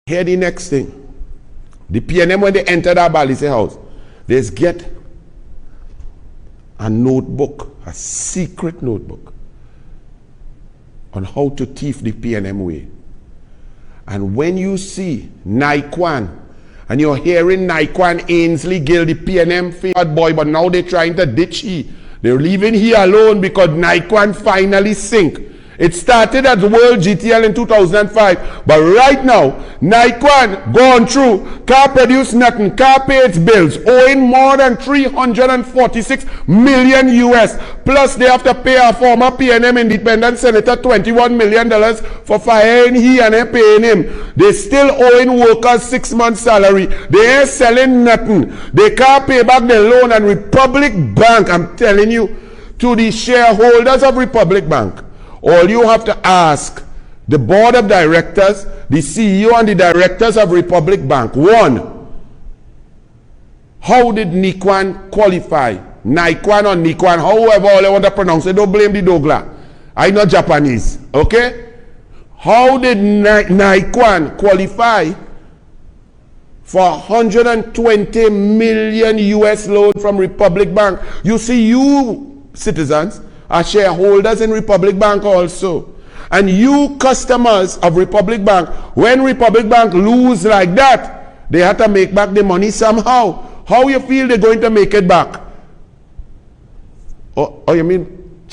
Here the next thing. The PNM, when they enter that Balise house, they get a notebook, a secret notebook, on how to thief the PNM way. And when you see Naikwan, and you're hearing Naikwan Ainsley Gill, the PNM favored boy, but now they're trying to ditch he. They're leaving he alone because Naikwan finally sink. It started as World GTL in 2005, but right now, Naikwan gone through, car produce nothing, car pay its bills, owing more than 346 million US, plus they have to pay a former PNM independent senator $21 million for firing he and paying him. They still owing workers 6 months salary. They ain't selling nothing. They can't pay back their loan, and Republic Bank, I'm telling you, to the shareholders of Republic Bank, all you have to ask the board of directors, the CEO and the directors of Republic Bank, one, how did Nikwan qualify? Naikwan or Nikwan, however all I want to pronounce it, don't blame the Dogla. I'm not Japanese, okay? How did Naikwan qualify for 120 million US loan from Republic Bank? You see, you citizens are shareholders in Republic Bank also. And you customers of Republic Bank, when Republic Bank lose like that, they have to make back the money somehow. How you feel they're going to make it back? Oh you mean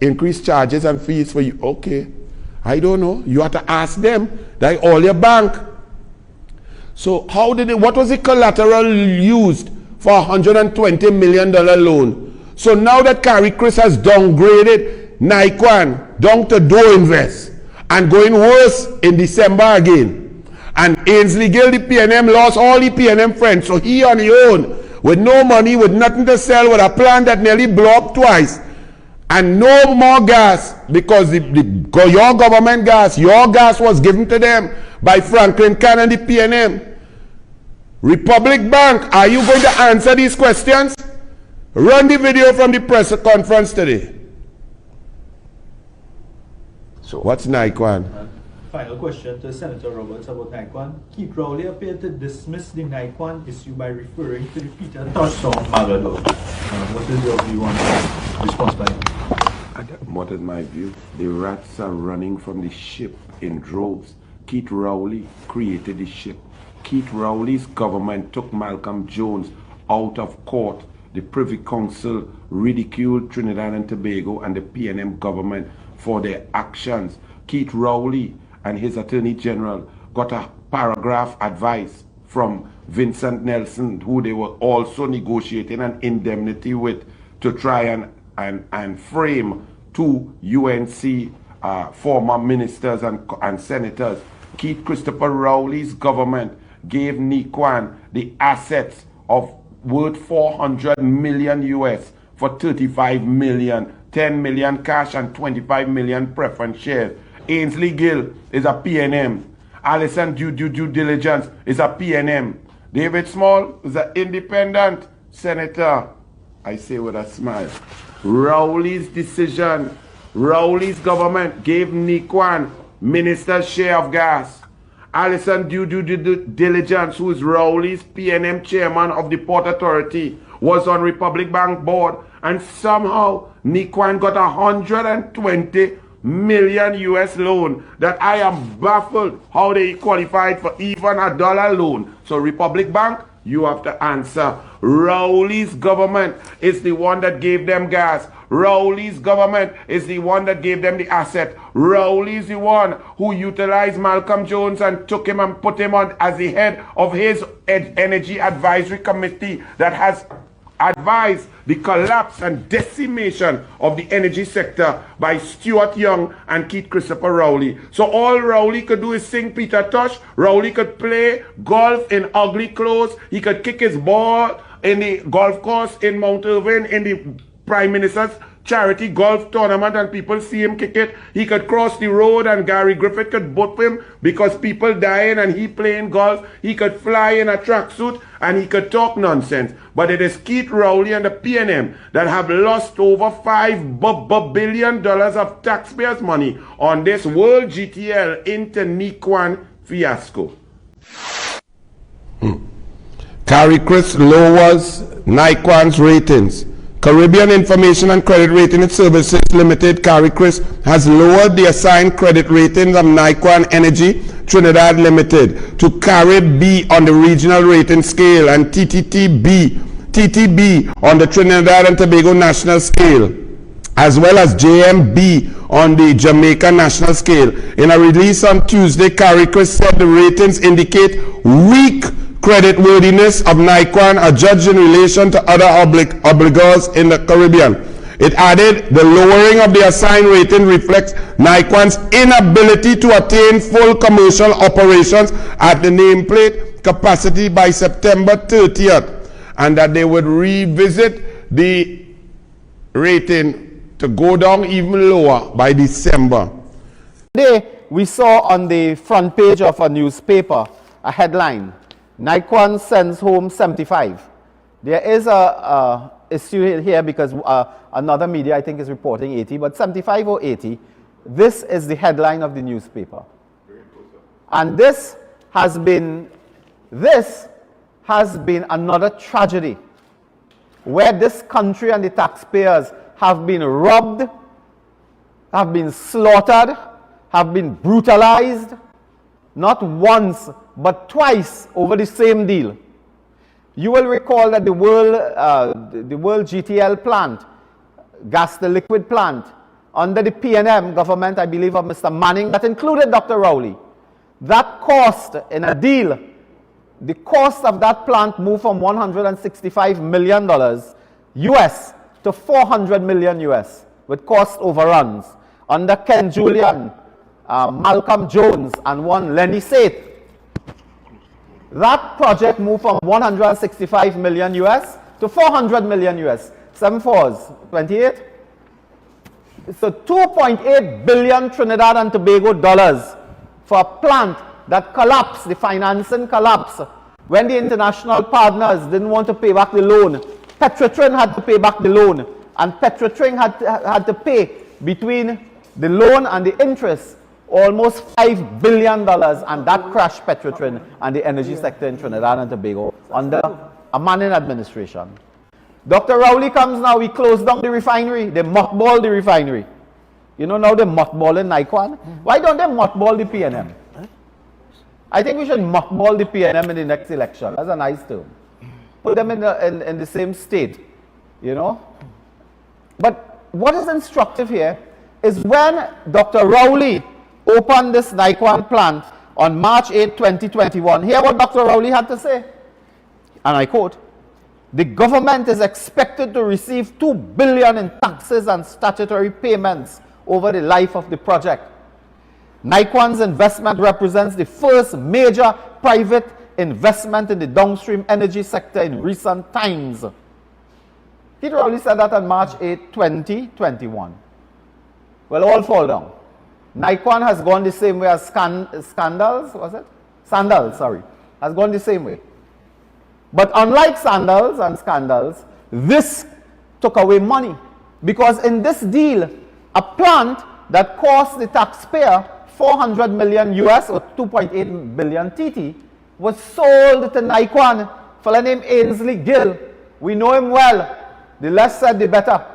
increase charges and fees for you? Okay. I don't know. You have to ask them. They all your bank. So how did it, what was the collateral used for a $120 million loan? So now that Carrie Chris has downgraded Naikwan down to Do Invest and going worse in December again, and Ainsley Gill, the PNM, lost all the PNM friends, so he on his own, with no money, with nothing to sell, with a plant that nearly blew up twice, and no more gas, because your government gas, your gas was given to them by Franklin Can and the PNM. Republic Bank, are you going to answer these questions? Run the video from the press conference today. So what's Naikwan? Final question to Senator Roberts about Naikwan. Keith Rowley appeared to dismiss the Naikwan issue by referring to the Peter Tosh song Magado. What is your view on that response by him? What is my view? The rats are running from the ship in droves. Keith Rowley created the ship. Keith Rowley's government took Malcolm Jones out of court. The Privy Council ridiculed Trinidad and Tobago and the PNM government for their actions. Keith Rowley and his Attorney General got a paragraph advice from Vincent Nelson, who they were also negotiating an indemnity with, to try and frame two UNC former ministers and senators. Keith Christopher Rowley's government gave Nikwan the assets of worth 400 million US for 35 million, 10 million cash and 25 million preference shares. Ainsley Gill is a PNM. Alison due diligence is a PNM. David Small is an independent senator. I say with a smile. Rowley's decision, Rowley's government gave Nikwan minister's share of gas. Alison due diligence, who is Rowley's PNM chairman of the Port Authority, was on Republic Bank board, and somehow Nikwan got 120 million US loan that I am baffled how they qualified for even a dollar loan. So Republic Bank, you have to answer. Rowley's government is the one that gave them gas. Rowley's government is the one that gave them the asset. Rowley's the one who utilized Malcolm Jones and took him and put him on as the head of his energy advisory committee that has advised the collapse and decimation of the energy sector by Stuart Young and Keith Christopher Rowley. So all Rowley could do is sing Peter Tosh. Rowley could play golf in ugly clothes. He could kick his ball in the golf course in Mount Irving in the Prime Minister's charity golf tournament and people see him kick it. He could cross the road and Gary Griffith could boot him because people dying and he playing golf. He could fly in a tracksuit and he could talk nonsense. But it is Keith Rowley and the PNM that have lost over $5 billion of taxpayers' money on this World GTL into Nikwan fiasco. CARICRIS lowers NIQUAN's ratings. Caribbean Information and Credit Rating Services Limited, CARICRIS, has lowered the assigned credit ratings of NIQUAN Energy Trinidad Limited to CARIB B on the regional rating scale and TTB on the Trinidad and Tobago national scale, as well as JMB on the Jamaica national scale. In a release on Tuesday, CARICRIS said the ratings indicate weak creditworthiness of NIQUAN are judged in relation to other obligors in the Caribbean. It added the lowering of the assigned rating reflects NIQUAN's inability to attain full commercial operations at the nameplate capacity by September 30th, and that they would revisit the rating to go down even lower by December. Today, we saw on the front page of a newspaper a headline, NIQUAN sends home 75. There is a issue here because another media I think is reporting 80, but 75 or 80, this is the headline of the newspaper. And this has been another tragedy where this country and the taxpayers have been robbed, have been slaughtered, have been brutalized, not once, but twice over the same deal. You will recall that the World GTL plant, gas to liquid plant, under the PNM government, I believe of Mr. Manning, that included Dr. Rowley. That cost in a deal, the cost of that plant moved from $165 million US to $400 million US with cost overruns under Ken Julian, Malcolm Jones, and one Lenny Smith. That project moved from 165 million US to 400 million US. 7 fours, 28. So 2.8 billion Trinidad and Tobago dollars for a plant that collapsed, the financing collapsed. When the international partners didn't want to pay back the loan, Petrotrin had to pay back the loan, and Petrotrin had to pay between the loan and the interest almost $5 billion, and that crashed Petrotrin and the energy sector in Trinidad and Tobago under a Manning administration. Dr. Rowley comes now, we closed down the refinery, they mothballed the refinery. You know now they're mothballing NIQUAN? Why don't they mothball the PNM? I think we should mothball the PNM in the next election. That's a nice term. Put them in the same state, you know? But what is instructive here is when Dr. Rowley opened this NIQUAN plant on March 8, 2021. Hear what Dr. Rowley had to say. And I quote, "The government is expected to receive $2 billion in taxes and statutory payments over the life of the project. NIQUAN's investment represents the first major private investment in the downstream energy sector in recent times." Peter Rowley said that on March 8, 2021. Well, all fall down. NIQUAN has gone the same way as Scandals, was it? Sandals, sorry. Has gone the same way. But unlike Sandals and Scandals, this took away money. Because in this deal, a plant that cost the taxpayer 400 million US or 2.8 billion TT was sold to NIQUAN, a fellow named Ainsley Gill. We know him well. The less said, the better.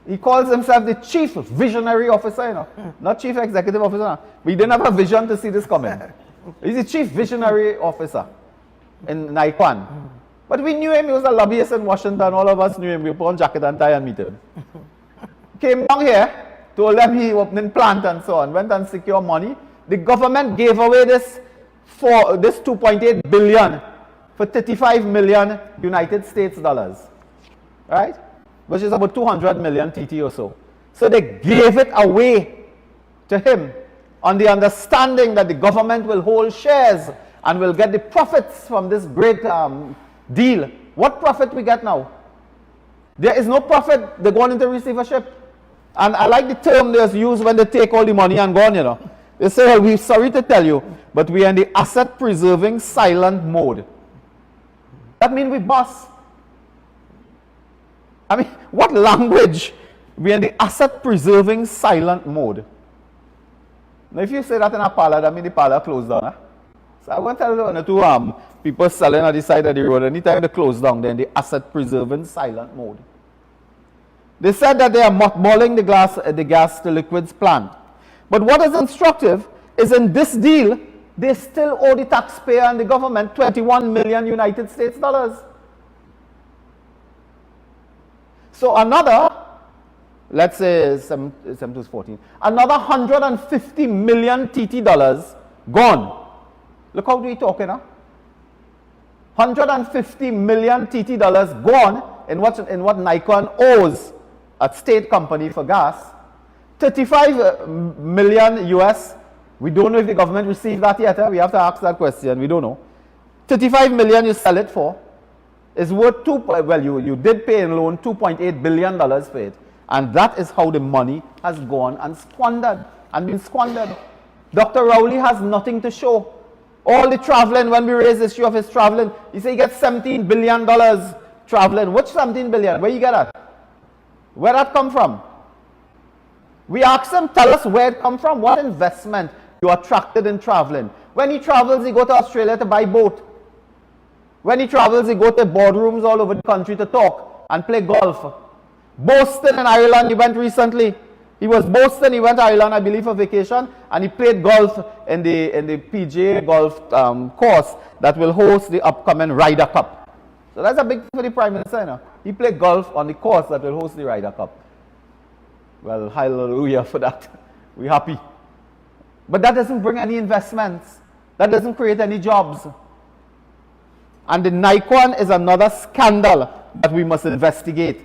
He calls himself the chief visionary officer, you know, not chief executive officer. We didn't have a vision to see this coming. He's the chief visionary officer in NIQUAN. But we knew him, he was a lobbyist in Washington. All of us knew him. We put on jacket and tie and meet him. Came down here, told them he opening plant and so on, went and secure money. The government gave away this 2.8 billion for 35 million United States dollars. Right? Which is about 200 million TT or so. So they gave it away to him on the understanding that the government will hold shares and will get the profits from this great deal. What profit we get now? There is no profit. They're going into receivership. And I like the term they use when they take all the money and gone, you know. They say, well, we're sorry to tell you, but we are in the asset preserving silent mode. That means we bust. I mean, what language? We are in the asset preserving silent mode. Now, if you say that in a parlor, that means the parlor closed down. Huh? So I want to tell you one or two people selling at the side of the road, anytime they close down, they're in the asset preserving silent mode. They said that they are mothballing the gas to liquids plant. But what is instructive is in this deal, they still owe the taxpayer and the government 21 million United States dollars. So another, let's say 7 to 14, another 150 million TT dollars gone. Look how we're talking, huh? 150 million TT dollars gone in what Nikon owes a state company for gas. 35 million US. We don't know if the government received that yet. We have to ask that question. We don't know. 35 million you sell it for is worth you did pay in loan $2.8 billion for it. And that is how the money has gone and squandered and been squandered. Dr. Rowley has nothing to show. All the traveling, when we raise the issue of his traveling, he said he gets $17 billion traveling. Which 17 billion? Where you get that? Where that come from? We asked him, tell us where it come from. What investment you attracted in traveling? When he travels, he go to Australia to buy boat. When he travels, he go to boardrooms all over the country to talk and play golf. Boston in Ireland, he went recently. He was Boston, he went to Ireland, I believe, for vacation, and he played golf in the PGA golf course that will host the upcoming Ryder Cup. So that's a big thing for the Prime Minister, you know. He played golf on the course that will host the Ryder Cup. Well, hallelujah for that. We're happy. But that doesn't bring any investments. That doesn't create any jobs. And the Nikon is another scandal that we must investigate.